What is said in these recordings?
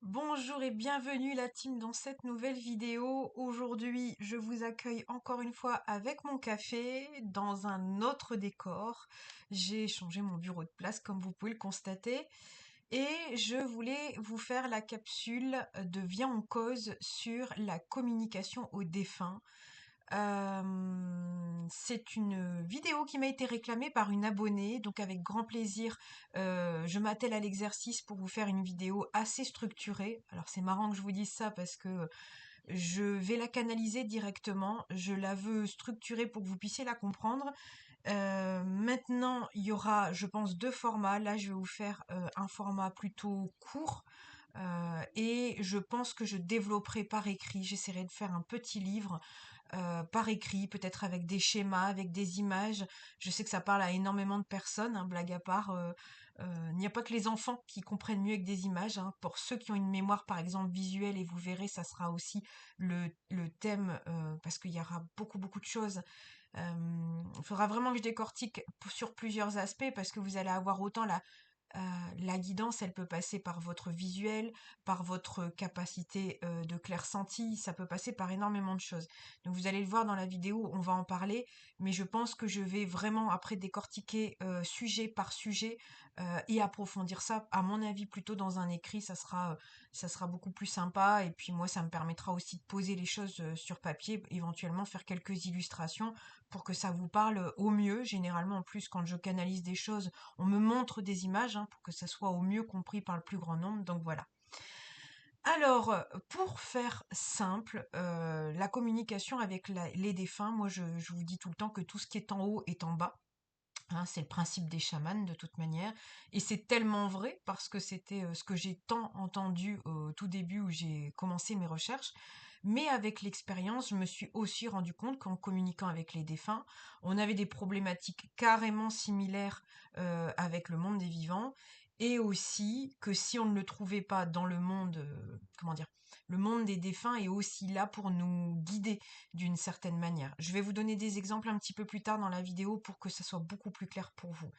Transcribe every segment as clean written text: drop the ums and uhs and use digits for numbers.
Bonjour et bienvenue la team dans cette nouvelle vidéo. Aujourd'hui, je vous accueille encore une fois avec mon café dans un autre décor. J'ai changé mon bureau de place comme vous pouvez le constater et je voulais vous faire la capsule de Viens on cause sur la communication aux défunts. C'est une vidéo qui m'a été réclamée par une abonnée, donc avec grand plaisir, je m'attelle à l'exercice pour vous faire une vidéo assez structurée. Alors c'est marrant que je vous dise ça parce que je vais la canaliser directement, je la veux structurée pour que vous puissiez la comprendre. Maintenant, il y aura, je pense, deux formats. Là, je vais vous faire un format plutôt court. Et je pense que je développerai par écrit, j'essaierai de faire un petit livre par écrit, peut-être avec des schémas, avec des images. Je sais que ça parle à énormément de personnes, hein, blague à part. Il n'y a pas que les enfants qui comprennent mieux avec des images, hein. Pour ceux qui ont une mémoire, par exemple, visuelle, et vous verrez, ça sera aussi le thème, parce qu'il y aura beaucoup de choses. Il faudra vraiment que je décortique sur plusieurs aspects, parce que vous allez avoir autant Heu, la guidance, elle peut passer par votre visuel, par votre capacité, de clair-senti, ça peut passer par énormément de choses. Donc vous allez le voir dans la vidéo, on va en parler, mais je pense que je vais vraiment après décortiquer, sujet par sujet, et approfondir ça, à mon avis, plutôt dans un écrit, ça sera beaucoup plus sympa et puis moi, ça me permettra aussi de poser les choses, sur papier, éventuellement faire quelques illustrations pour que ça vous parle, au mieux. Généralement, en plus, quand je canalise des choses, on me montre des images, hein, pour que ça soit au mieux compris par le plus grand nombre, donc voilà. Alors, pour faire simple, la communication avec les défunts, moi je vous dis tout le temps que tout ce qui est en haut est en bas. Hein, c'est le principe des chamans de toute manière, et c'est tellement vrai parce que c'était ce que j'ai tant entendu au tout début où j'ai commencé mes recherches. Mais avec l'expérience, je me suis aussi rendu compte qu'en communiquant avec les défunts, on avait des problématiques carrément similaires avec le monde des vivants, et aussi que si on ne le trouvait pas dans le monde, comment dire, le monde des défunts est aussi là pour nous guider d'une certaine manière. Je vais vous donner des exemples un petit peu plus tard dans la vidéo pour que ça soit beaucoup plus clair pour vous.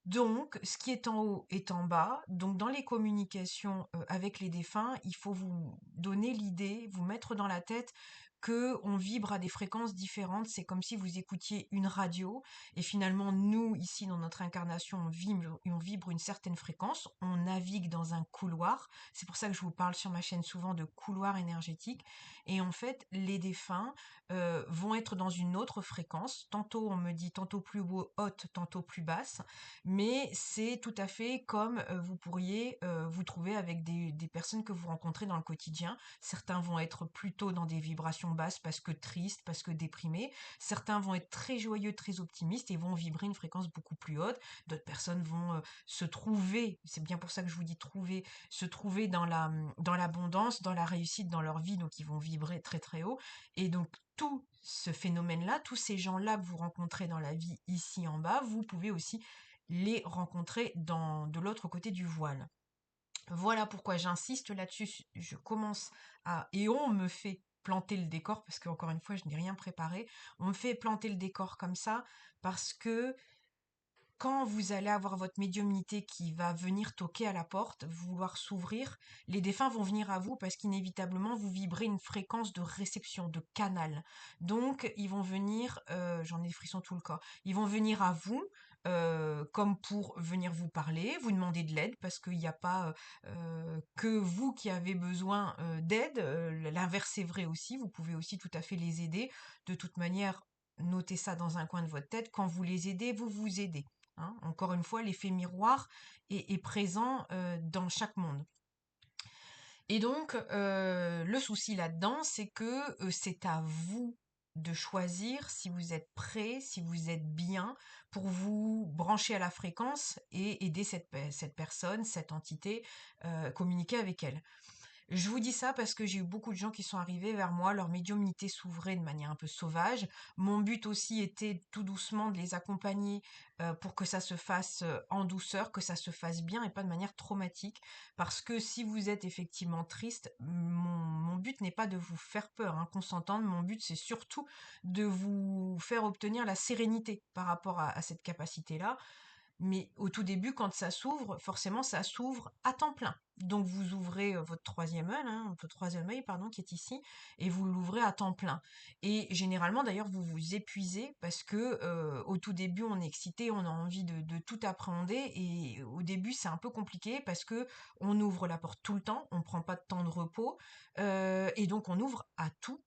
Donc, ce qui est en haut est en bas. Donc, dans les communications avec les défunts, il faut vous donner l'idée, vous mettre dans la tête que on vibre à des fréquences différentes. C'est comme si vous écoutiez une radio et finalement, nous, ici, dans notre incarnation, on vibre une certaine fréquence. On navigue dans un couloir. C'est pour ça que je vous parle sur ma chaîne souvent de couloir énergétique. Et en fait, les défunts vont être dans une autre fréquence. Tantôt, on me dit tantôt plus haute, tantôt plus basse, mais c'est tout à fait comme vous pourriez vous trouver avec des personnes que vous rencontrez dans le quotidien. Certains vont être plutôt dans des vibrations basses parce que tristes, parce que déprimés. Certains vont être très joyeux, très optimistes et vont vibrer une fréquence beaucoup plus haute. D'autres personnes vont se trouver, c'est bien pour ça que je vous dis trouver, se trouver dans l'abondance, dans la réussite dans leur vie, donc ils vont vibrer très haut. Et donc tout ce phénomène-là, tous ces gens-là que vous rencontrez dans la vie ici en bas, vous pouvez aussi les rencontrer de l'autre côté du voile. Voilà pourquoi j'insiste là-dessus. Je commence et on me fait planter le décor, parce qu'encore une fois, je n'ai rien préparé. On me fait planter le décor comme ça, parce que quand vous allez avoir votre médiumnité qui va venir toquer à la porte, vouloir s'ouvrir, les défunts vont venir à vous parce qu'inévitablement vous vibrez une fréquence de réception, de canal. Donc ils vont venir, j'en ai des frissons tout le corps, ils vont venir à vous comme pour venir vous parler, vous demander de l'aide parce qu'il n'y a pas que vous qui avez besoin d'aide. L'inverse est vrai aussi, vous pouvez aussi tout à fait les aider. De toute manière, notez ça dans un coin de votre tête, quand vous les aidez, vous vous aidez. Hein. Encore une fois, l'effet miroir est présent dans chaque monde. Et donc, le souci là-dedans, c'est que c'est à vous de choisir si vous êtes prêt, si vous êtes bien, pour vous brancher à la fréquence et aider cette personne, cette entité, communiquer avec elle. Je vous dis ça parce que j'ai eu beaucoup de gens qui sont arrivés vers moi, leur médiumnité s'ouvrait de manière un peu sauvage. Mon but aussi était tout doucement de les accompagner pour que ça se fasse en douceur, que ça se fasse bien et pas de manière traumatique. Parce que si vous êtes effectivement triste, mon but n'est pas de vous faire peur, hein, qu'on s'entende. Mon but c'est surtout de vous faire obtenir la sérénité par rapport à cette capacité-là. Mais au tout début, quand ça s'ouvre, forcément, ça s'ouvre à temps plein. Donc vous ouvrez votre troisième œil, hein, votre troisième œil, pardon, qui est ici, et vous l'ouvrez à temps plein. Et généralement, d'ailleurs, vous vous épuisez parce que au tout début, on est excité, on a envie de tout appréhender, et au début, c'est un peu compliqué parce que on ouvre la porte tout le temps, on prend pas de temps de repos, et donc on ouvre à tout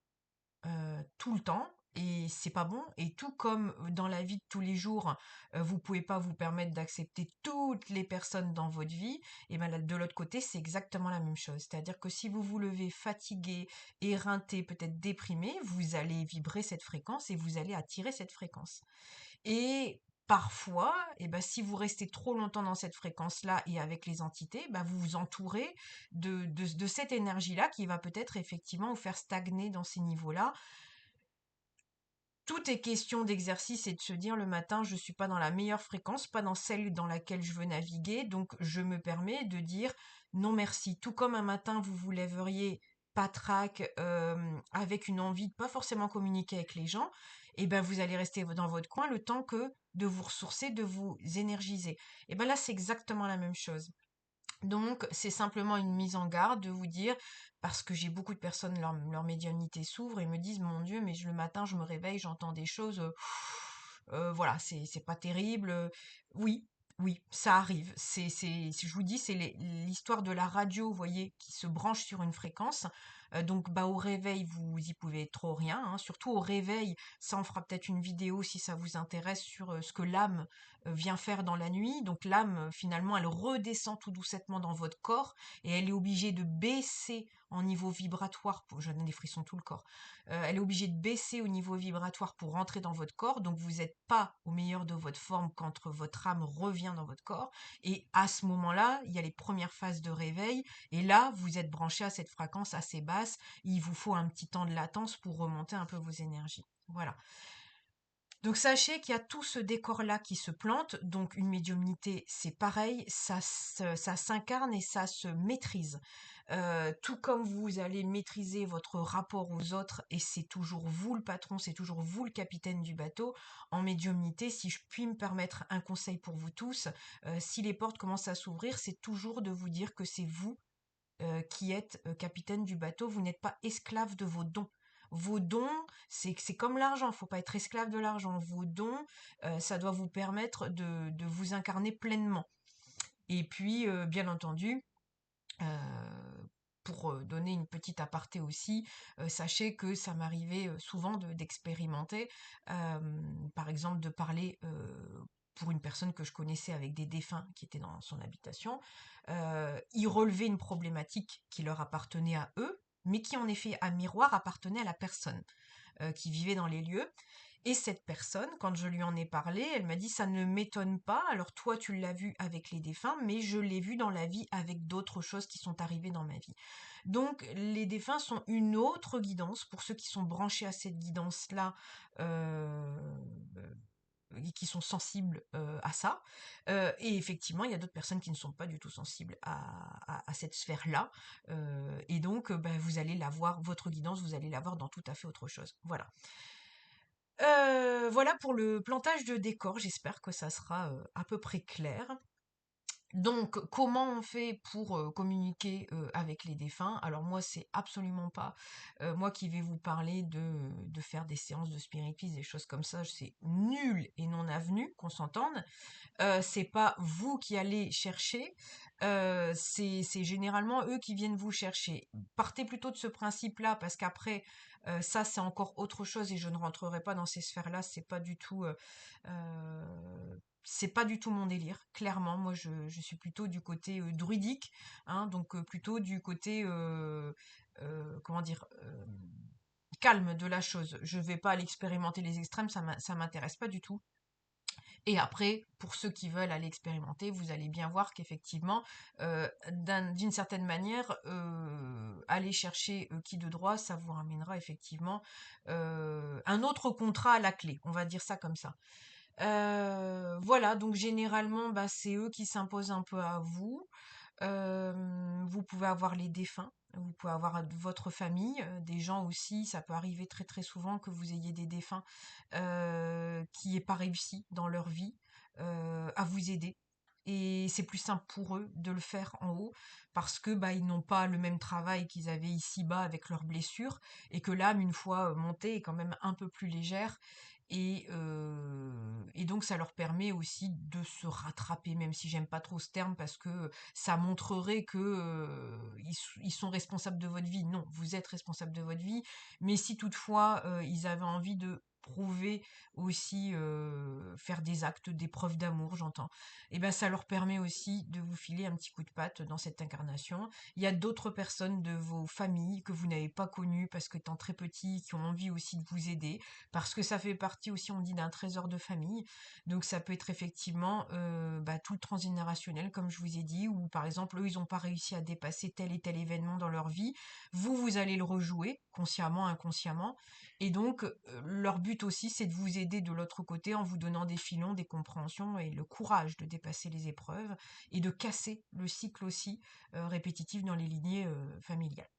le temps. Et c'est pas bon. Et tout comme dans la vie de tous les jours, vous pouvez pas vous permettre d'accepter toutes les personnes dans votre vie, et ben là, de l'autre côté, c'est exactement la même chose. C'est-à-dire que si vous vous levez fatigué, éreinté, peut-être déprimé, vous allez vibrer cette fréquence et vous allez attirer cette fréquence. Et parfois, et ben, si vous restez trop longtemps dans cette fréquence-là et avec les entités, ben, vous vous entourez de cette énergie-là qui va peut-être effectivement vous faire stagner dans ces niveaux-là. Tout est question d'exercice et de se dire le matin, je suis pas dans la meilleure fréquence, pas dans celle dans laquelle je veux naviguer, donc je me permets de dire non merci. Tout comme un matin, vous vous lèveriez patraque, avec une envie de pas forcément communiquer avec les gens, et ben vous allez rester dans votre coin le temps que de vous ressourcer, de vous énergiser. Et ben là, c'est exactement la même chose. Donc, c'est simplement une mise en garde de vous dire, parce que j'ai beaucoup de personnes, leur médiumnité s'ouvre et me disent, mon Dieu, mais le matin, je me réveille, j'entends des choses, voilà, c'est pas terrible. Oui, oui, ça arrive. Je vous dis, c'est l'histoire de la radio, vous voyez, qui se branche sur une fréquence. Donc, bah, au réveil, vous y pouvez trop rien, hein. Surtout au réveil, ça on fera peut-être une vidéo si ça vous intéresse sur ce que l'âme vient faire dans la nuit. Donc l'âme, finalement, elle redescend tout doucettement dans votre corps et elle est obligée de baisser en niveau vibratoire. Je donne des frissons tout le corps. Elle est obligée de baisser au niveau vibratoire pour rentrer dans votre corps. Donc vous n'êtes pas au meilleur de votre forme quand votre âme revient dans votre corps. Et à ce moment-là, il y a les premières phases de réveil. Et là, vous êtes branché à cette fréquence assez basse. Il vous faut un petit temps de latence pour remonter un peu vos énergies. Voilà. Donc sachez qu'il y a tout ce décor-là qui se plante, donc une médiumnité, c'est pareil, ça s'incarne et ça se maîtrise. Tout comme vous allez maîtriser votre rapport aux autres, et c'est toujours vous le patron, c'est toujours vous le capitaine du bateau, en médiumnité, si je puis me permettre un conseil pour vous tous, si les portes commencent à s'ouvrir, c'est toujours de vous dire que c'est vous qui êtes capitaine du bateau, vous n'êtes pas esclave de vos dons. Vos dons, c'est comme l'argent, faut pas être esclave de l'argent. Vos dons, ça doit vous permettre de vous incarner pleinement. Et puis, bien entendu, pour donner une petite aparté aussi, sachez que ça m'arrivait souvent d'expérimenter, par exemple de parler pour une personne que je connaissais avec des défunts qui étaient dans son habitation. Ils relevaient une problématique qui leur appartenait à eux, mais qui en effet à miroir appartenait à la personne qui vivait dans les lieux. Et cette personne, quand je lui en ai parlé, elle m'a dit ça ne m'étonne pas. Alors toi, tu l'as vu avec les défunts, mais je l'ai vu dans la vie avec d'autres choses qui sont arrivées dans ma vie. Donc les défunts sont une autre guidance pour ceux qui sont branchés à cette guidance-là. Et qui sont sensibles à ça. Et effectivement, il y a d'autres personnes qui ne sont pas du tout sensibles à cette sphère-là. Et donc, ben, vous allez l'avoir, votre guidance, vous allez l'avoir dans tout à fait autre chose. Voilà. Voilà pour le plantage de décor, j'espère que ça sera à peu près clair. Donc, comment on fait pour communiquer avec les défunts? Alors moi, c'est absolument pas moi qui vais vous parler de faire des séances de spiritisme, des choses comme ça. C'est nul et non avenu, qu'on s'entende. C'est pas vous qui allez chercher, c'est généralement eux qui viennent vous chercher. Partez plutôt de ce principe-là, parce qu'après, ça c'est encore autre chose et je ne rentrerai pas dans ces sphères-là, c'est pas du tout mon délire, clairement. Moi, je suis plutôt du côté druidique, hein, donc plutôt du côté, comment dire, calme de la chose. Je vais pas aller expérimenter les extrêmes, ça m'intéresse pas du tout. Et après, pour ceux qui veulent aller expérimenter, vous allez bien voir qu'effectivement, d'une certaine manière, aller chercher qui de droit, ça vous ramènera effectivement un autre contrat à la clé. On va dire ça comme ça. Voilà, donc généralement, bah, c'est eux qui s'imposent un peu à vous. Vous pouvez avoir les défunts, vous pouvez avoir votre famille, des gens aussi, ça peut arriver très très souvent que vous ayez des défunts qui n'aient pas réussi dans leur vie. à vous aider. Et c'est plus simple pour eux de le faire en haut parce que bah, ils n'ont pas le même travail qu'ils avaient ici-bas avec leurs blessures et que l'âme, une fois montée, est quand même un peu plus légère et donc ça leur permet aussi de se rattraper, même si j'aime pas trop ce terme parce que ça montrerait que ils sont responsables de votre vie. Non, vous êtes responsable de votre vie, mais si toutefois ils avaient envie de prouver aussi, faire des actes, des preuves d'amour, j'entends, et ben ça leur permet aussi de vous filer un petit coup de patte dans cette incarnation. Il y a d'autres personnes de vos familles que vous n'avez pas connues parce que étant très petits, qui ont envie aussi de vous aider, parce que ça fait partie aussi, on dit, d'un trésor de famille. Donc ça peut être effectivement bah, tout le transgénérationnel, comme je vous ai dit, ou par exemple, eux, ils n'ont pas réussi à dépasser tel et tel événement dans leur vie. Vous allez le rejouer, consciemment, inconsciemment. Et donc, leur but aussi, c'est de vous aider de l'autre côté en vous donnant des filons, des compréhensions et le courage de dépasser les épreuves et de casser le cycle aussi répétitif dans les lignées familiales.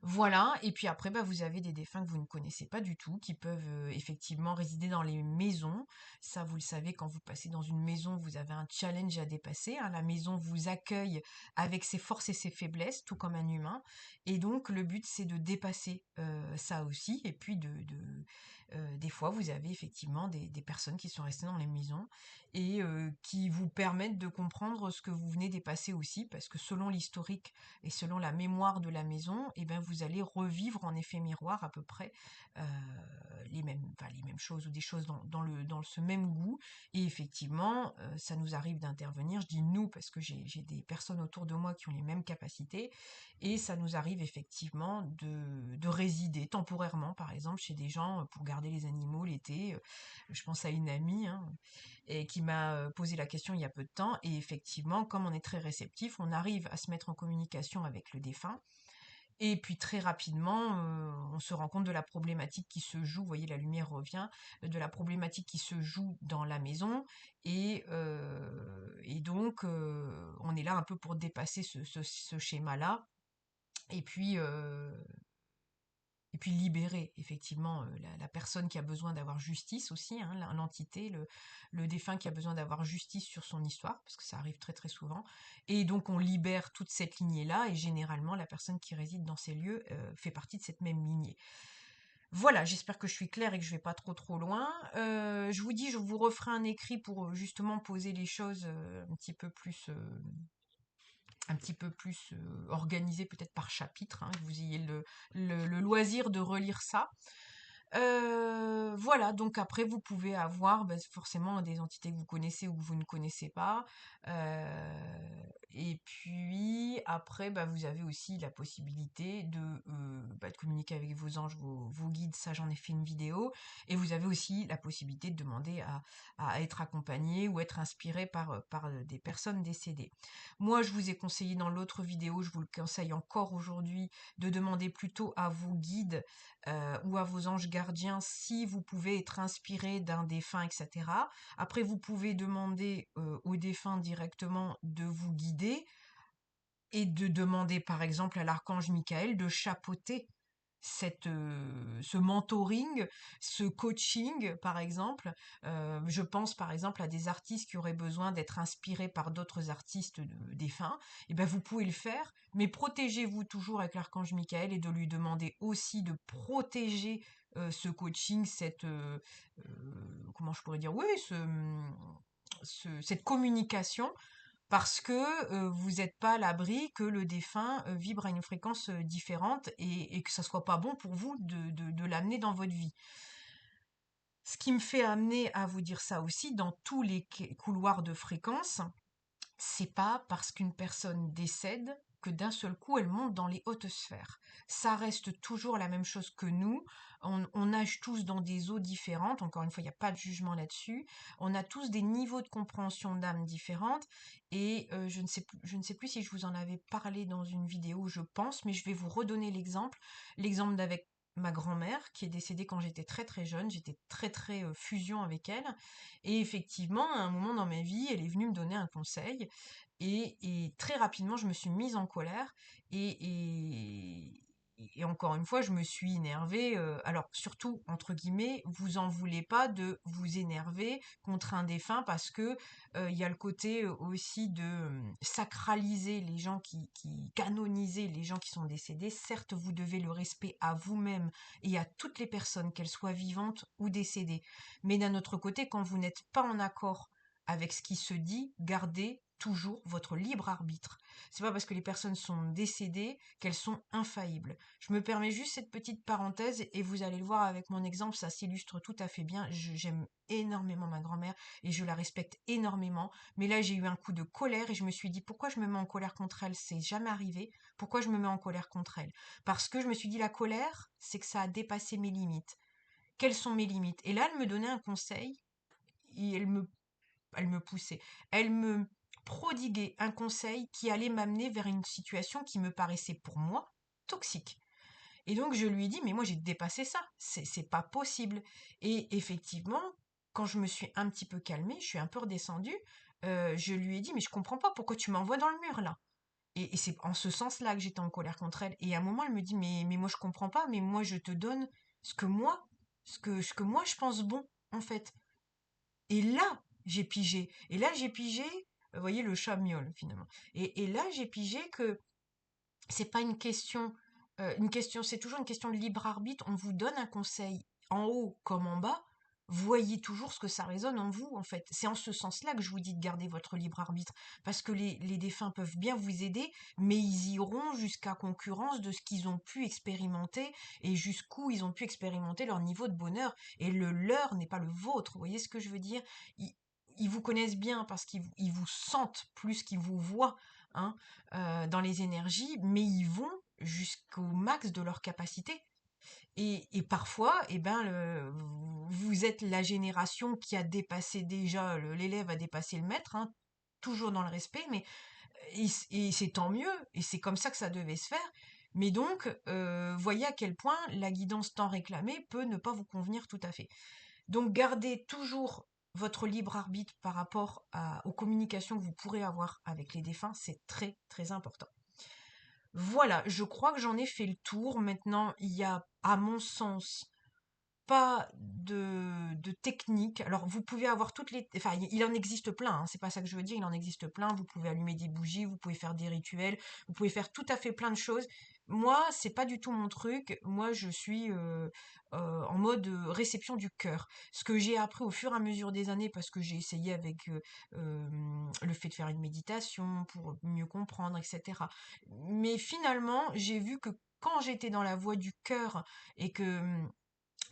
Voilà, et puis après, bah, vous avez des défunts que vous ne connaissez pas du tout, qui peuvent effectivement résider dans les maisons. Ça, vous le savez, quand vous passez dans une maison, vous avez un challenge à dépasser, hein. La maison vous accueille avec ses forces et ses faiblesses, tout comme un humain. Et donc, le but, c'est de dépasser ça aussi. Et puis, des fois, vous avez effectivement des personnes qui sont restées dans les maisons et qui vous permettent de comprendre ce que vous venez dépasser aussi, parce que selon l'historique et selon la mémoire de la maison, eh ben, vous allez revivre en effet miroir à peu près euh, les mêmes choses ou des choses dans ce même goût. Et effectivement, ça nous arrive d'intervenir. Je dis nous parce que j'ai des personnes autour de moi qui ont les mêmes capacités. Et ça nous arrive effectivement de résider temporairement, par exemple, chez des gens pour garder les animaux l'été. Je pense à une amie, hein, et qui m'a posé la question il y a peu de temps. Et effectivement, comme on est très réceptif, on arrive à se mettre en communication avec le défunt. Et puis très rapidement, on se rend compte de la problématique qui se joue, vous voyez, la lumière revient, de la problématique qui se joue dans la maison. Et donc, on est là un peu pour dépasser ce schéma-là. Et puis, et puis libérer effectivement la personne qui a besoin d'avoir justice aussi, hein, l'entité, le défunt qui a besoin d'avoir justice sur son histoire, parce que ça arrive très très souvent. Et donc on libère toute cette lignée-là, et généralement la personne qui réside dans ces lieux fait partie de cette même lignée. Voilà, j'espère que je suis claire et que je vais pas trop trop loin. Je vous dis, je vous referai un écrit pour justement poser les choses un petit peu plus organisé peut-être par chapitre, hein, que vous ayez le loisir de relire ça. Voilà, donc après vous pouvez avoir bah, forcément des entités que vous connaissez ou que vous ne connaissez pas. Et puis après, bah, vous avez aussi la possibilité bah, de communiquer avec vos anges, vos guides, ça j'en ai fait une vidéo. Et vous avez aussi la possibilité de demander à être accompagné ou être inspiré par des personnes décédées. Moi, je vous ai conseillé dans l'autre vidéo, je vous le conseille encore aujourd'hui, de demander plutôt à vos guides ou à vos anges gardiens si vous pouvez être inspiré d'un défunt, etc. Après, vous pouvez demander au défunt directement de vous guider et de demander par exemple à l'archange Michael de chapeauter ce mentoring, ce coaching, par exemple. Je pense par exemple à des artistes qui auraient besoin d'être inspirés par d'autres artistes défunts. Et ben vous pouvez le faire, mais protégez-vous toujours avec l'archange Michael et de lui demander aussi de protéger ce coaching, comment je pourrais dire, oui, cette communication parce que vous n'êtes pas à l'abri que le défunt vibre à une fréquence différente et que ça soit pas bon pour vous de l'amener dans votre vie. Ce qui me fait amener à vous dire ça aussi, dans tous les couloirs de fréquence, c'est pas parce qu'une personne décède que d'un seul coup elle monte dans les hautes sphères. Ça reste toujours la même chose que nous. On nage tous dans des eaux différentes. Encore une fois, il n'y a pas de jugement là-dessus. On a tous des niveaux de compréhension d'âme différentes. Et je ne sais plus si je vous en avais parlé dans une vidéo, je pense, mais je vais vous redonner l'exemple. L'exemple d'avec ma grand-mère qui est décédée quand j'étais très très jeune. J'étais très très fusion avec elle. Et effectivement, à un moment dans ma vie, elle est venue me donner un conseil. Et très rapidement, je me suis mise en colère. Et, et encore une fois, je me suis énervée. Alors, surtout, entre guillemets, vous en voulez pas de vous énerver contre un défunt parce que il y a le côté aussi de sacraliser les gens canoniser les gens qui sont décédés. Certes, vous devez le respect à vous-même et à toutes les personnes, qu'elles soient vivantes ou décédées. Mais d'un autre côté, quand vous n'êtes pas en accord avec ce qui se dit, gardez toujours votre libre arbitre. C'est pas parce que les personnes sont décédées qu'elles sont infaillibles. Je me permets juste cette petite parenthèse et vous allez le voir avec mon exemple, ça s'illustre tout à fait bien. J'aime énormément ma grand-mère et je la respecte énormément. Mais là, j'ai eu un coup de colère et je me suis dit pourquoi je me mets en colère contre elle? C'est jamais arrivé. Pourquoi je me mets en colère contre elle? Parce que je me suis dit la colère, c'est que ça a dépassé mes limites. Quelles sont mes limites? Et là, elle me donnait un conseil et elle me poussait. Elle me prodiguait un conseil qui allait m'amener vers une situation qui me paraissait pour moi toxique. Et donc je lui ai dit, mais moi j'ai dépassé ça, c'est pas possible. Et effectivement, quand je me suis un petit peu calmée, je suis un peu redescendue, je lui ai dit, mais je comprends pas pourquoi tu m'envoies dans le mur là. Et c'est en ce sens-là que j'étais en colère contre elle. Et à un moment, elle me dit, mais moi je comprends pas, mais moi je te donne ce que moi, ce que moi je pense bon, en fait. Et là, j'ai pigé. Et là, j'ai pigé, vous voyez, le chat miaule finalement. Et là, j'ai pigé que c'est pas une question, c'est toujours une question de libre arbitre. On vous donne un conseil en haut comme en bas. Voyez toujours ce que ça résonne en vous, en fait. C'est en ce sens-là que je vous dis de garder votre libre arbitre. Parce que les défunts peuvent bien vous aider, mais ils iront jusqu'à concurrence de ce qu'ils ont pu expérimenter et jusqu'où ils ont pu expérimenter leur niveau de bonheur. Et le leur n'est pas le vôtre. Vous voyez ce que je veux dire? Ils, ils vous connaissent bien parce ils vous sentent plus qu'ils vous voient, hein, dans les énergies, mais ils vont jusqu'au max de leur capacité. Et parfois, eh ben, vous êtes la génération qui a dépassé déjà, l'élève a dépassé le maître, hein, toujours dans le respect, mais et c'est tant mieux, et c'est comme ça que ça devait se faire. Mais donc, voyez à quel point la guidance tant réclamée peut ne pas vous convenir tout à fait. Donc, gardez toujours votre libre arbitre par rapport aux communications que vous pourrez avoir avec les défunts, c'est très très important. Voilà, je crois que j'en ai fait le tour. Maintenant, il y a, à mon sens, pas de technique. Alors, vous pouvez avoir toutes les... Enfin, il en existe plein, hein, c'est pas ça que je veux dire, il en existe plein. Vous pouvez allumer des bougies, vous pouvez faire des rituels, vous pouvez faire tout à fait plein de choses. Moi, c'est pas du tout mon truc. Moi, je suis en mode réception du cœur. Ce que j'ai appris au fur et à mesure des années, parce que j'ai essayé avec le fait de faire une méditation pour mieux comprendre, etc. Mais finalement, j'ai vu que quand j'étais dans la voie du cœur et que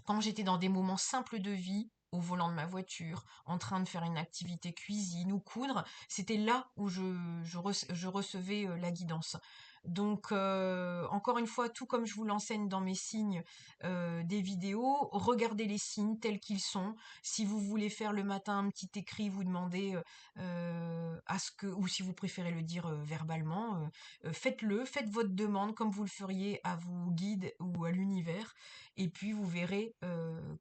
quand j'étais dans des moments simples de vie, au volant de ma voiture, en train de faire une activité cuisine ou coudre, c'était là où je recevais la guidance. Donc, encore une fois, tout comme je vous l'enseigne dans mes signes des vidéos, regardez les signes tels qu'ils sont. Si vous voulez faire le matin un petit écrit, vous demandez à ce que, ou si vous préférez le dire verbalement, faites-le, faites votre demande comme vous le feriez à vos guides ou à l'univers. Et puis vous verrez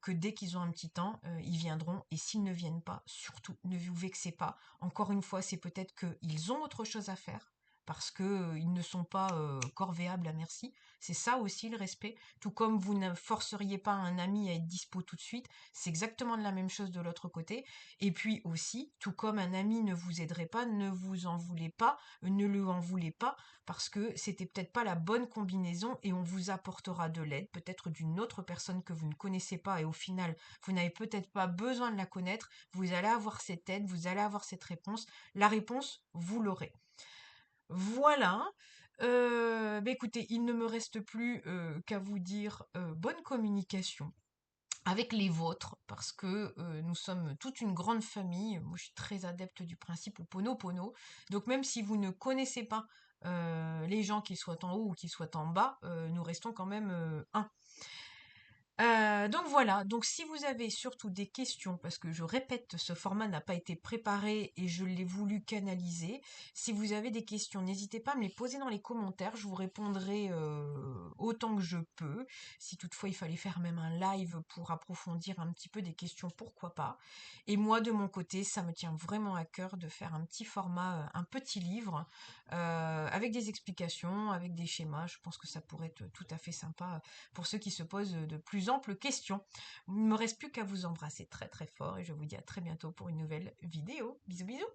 que dès qu'ils ont un petit temps, ils viendront. Et s'ils ne viennent pas, surtout, ne vous vexez pas. Encore une fois, c'est peut-être qu'ils ont autre chose à faire parce que ils ne sont pas corvéables à merci. C'est ça aussi le respect. Tout comme vous ne forceriez pas un ami à être dispo tout de suite, c'est exactement de la même chose de l'autre côté. Et puis aussi, tout comme un ami ne vous aiderait pas, ne vous en voulez pas, ne lui en voulez pas, parce que c'était peut-être pas la bonne combinaison et on vous apportera de l'aide, peut-être d'une autre personne que vous ne connaissez pas et au final, vous n'avez peut-être pas besoin de la connaître, vous allez avoir cette aide, vous allez avoir cette réponse. La réponse, vous l'aurez. Voilà. Écoutez, il ne me reste plus qu'à vous dire bonne communication avec les vôtres, parce que nous sommes toute une grande famille. Moi, je suis très adepte du principe Ho'oponopono. Donc, même si vous ne connaissez pas les gens qui soient en haut ou qui soient en bas, nous restons quand même un. Donc voilà, donc si vous avez surtout des questions, parce que je répète, ce format n'a pas été préparé et je l'ai voulu canaliser. Si vous avez des questions, n'hésitez pas à me les poser dans les commentaires, je vous répondrai autant que je peux. Si toutefois il fallait faire même un live pour approfondir un petit peu des questions, pourquoi pas. Et moi de mon côté, ça me tient vraiment à cœur de faire un petit format, un petit livre, avec des explications, avec des schémas. Je pense que ça pourrait être tout à fait sympa pour ceux qui se posent de plus amples questions. Il ne me reste plus qu'à vous embrasser très très fort et je vous dis à très bientôt pour une nouvelle vidéo. Bisous bisous.